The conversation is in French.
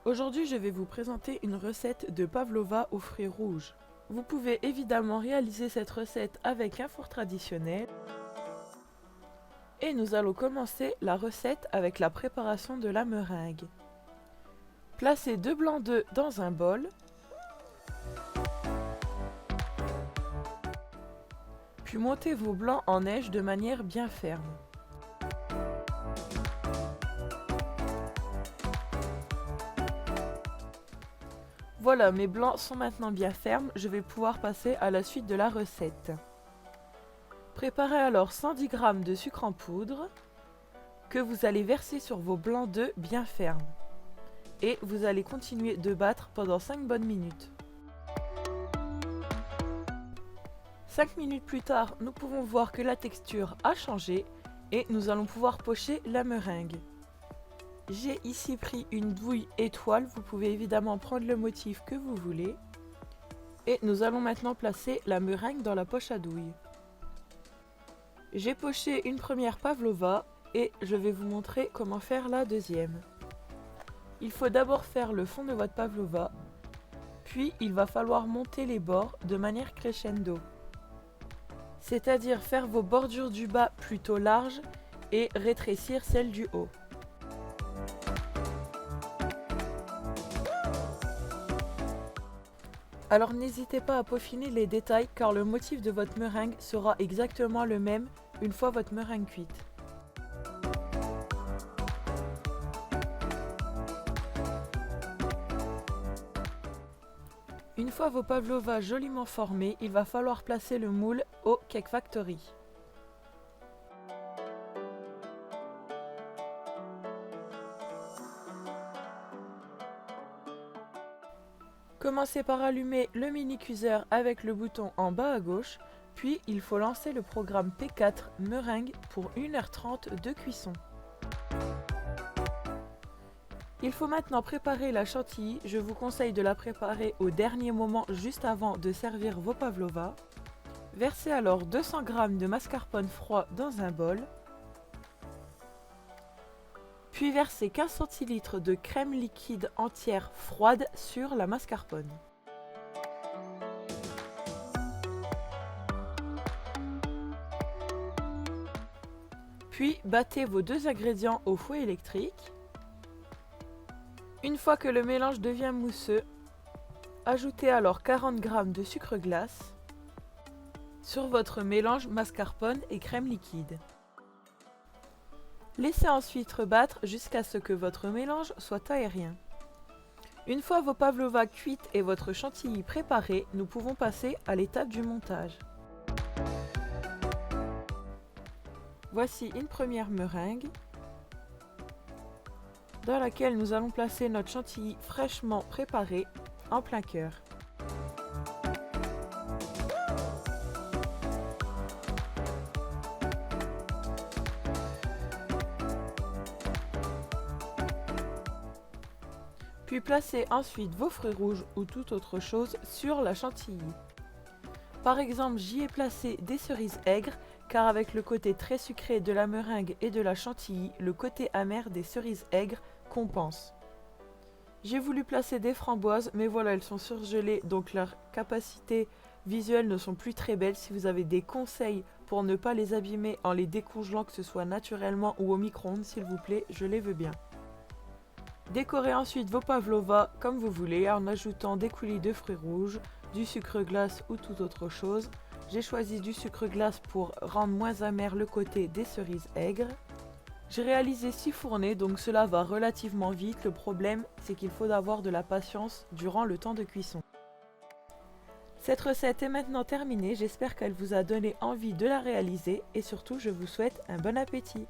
Aujourd'hui, je vais vous présenter une recette de pavlova aux fruits rouges. Vous pouvez évidemment réaliser cette recette avec un four traditionnel. Et nous allons commencer la recette avec la préparation de la meringue. Placez 2 blancs d'œufs dans un bol. Puis montez vos blancs en neige de manière bien ferme. Voilà, mes blancs sont maintenant bien fermes, je vais pouvoir passer à la suite de la recette. Préparez alors 110 g de sucre en poudre que vous allez verser sur vos blancs d'œufs bien fermes. Et vous allez continuer de battre pendant 5 bonnes minutes. 5 minutes plus tard, nous pouvons voir que la texture a changé et nous allons pouvoir pocher la meringue. J'ai ici pris une douille étoile, vous pouvez évidemment prendre le motif que vous voulez. Et nous allons maintenant placer la meringue dans la poche à douille. J'ai poché une première pavlova et je vais vous montrer comment faire la deuxième. Il faut d'abord faire le fond de votre pavlova, puis il va falloir monter les bords de manière crescendo. C'est-à-dire faire vos bordures du bas plutôt larges et rétrécir celles du haut. Alors n'hésitez pas à peaufiner les détails car le motif de votre meringue sera exactement le même une fois votre meringue cuite. Une fois vos pavlovas joliment formés, il va falloir placer le moule au Cake Factory. Commencez par allumer le mini cuiseur avec le bouton en bas à gauche, puis il faut lancer le programme P4 meringue pour 1h30 de cuisson. Il faut maintenant préparer la chantilly, je vous conseille de la préparer au dernier moment juste avant de servir vos pavlovas. Versez alors 200 g de mascarpone froid dans un bol. Puis versez 15 centilitres de crème liquide entière froide sur la mascarpone. Puis battez vos deux ingrédients au fouet électrique. Une fois que le mélange devient mousseux, ajoutez alors 40 g de sucre glace sur votre mélange mascarpone et crème liquide. Laissez ensuite rebattre jusqu'à ce que votre mélange soit aérien. Une fois vos pavlovas cuites et votre chantilly préparée, nous pouvons passer à l'étape du montage. Voici une première meringue dans laquelle nous allons placer notre chantilly fraîchement préparé en plein cœur. Puis placez ensuite vos fruits rouges ou toute autre chose sur la chantilly. Par exemple, j'y ai placé des cerises aigres car avec le côté très sucré de la meringue et de la chantilly, le côté amer des cerises aigres compense. J'ai voulu placer des framboises, mais voilà, elles sont surgelées, donc leurs capacités visuelles ne sont plus très belles. Si vous avez des conseils pour ne pas les abîmer en les décongelant, que ce soit naturellement ou au micro-ondes, s'il vous plaît, je les veux bien. Décorez ensuite vos pavlovas comme vous voulez en ajoutant des coulis de fruits rouges, du sucre glace ou toute autre chose. J'ai choisi du sucre glace pour rendre moins amer le côté des cerises aigres. J'ai réalisé 6 fournées, donc cela va relativement vite. Le problème, c'est qu'il faut avoir de la patience durant le temps de cuisson. Cette recette est maintenant terminée, j'espère qu'elle vous a donné envie de la réaliser et surtout je vous souhaite un bon appétit.